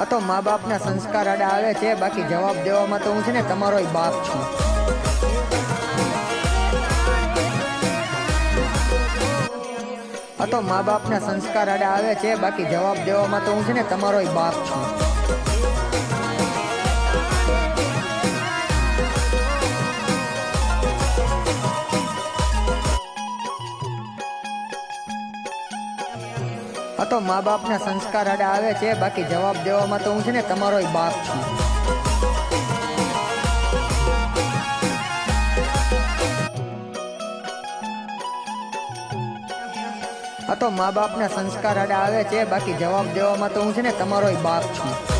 આ તો મા બાપના સંસ્કાર આડા આવે છે, બાકી જવાબ દેવામાં તો હું છે ને તમારો બાપ છું. આ તો મા બાપના સંસ્કાર આડા આવે છે, બાકી જવાબ દેવામાં તો હું છે ને તમારો બાપ છું. આ તો મા બાપના સંસ્કાર આડા આવે છે, બાકી જવાબ દેવામાં તો હું છે ને તમારો બાપ છું. આ તો મા બાપના સંસ્કાર આડા આવે છે, બાકી જવાબ દેવામાં તો હું છે ને તમારો બાપ છું.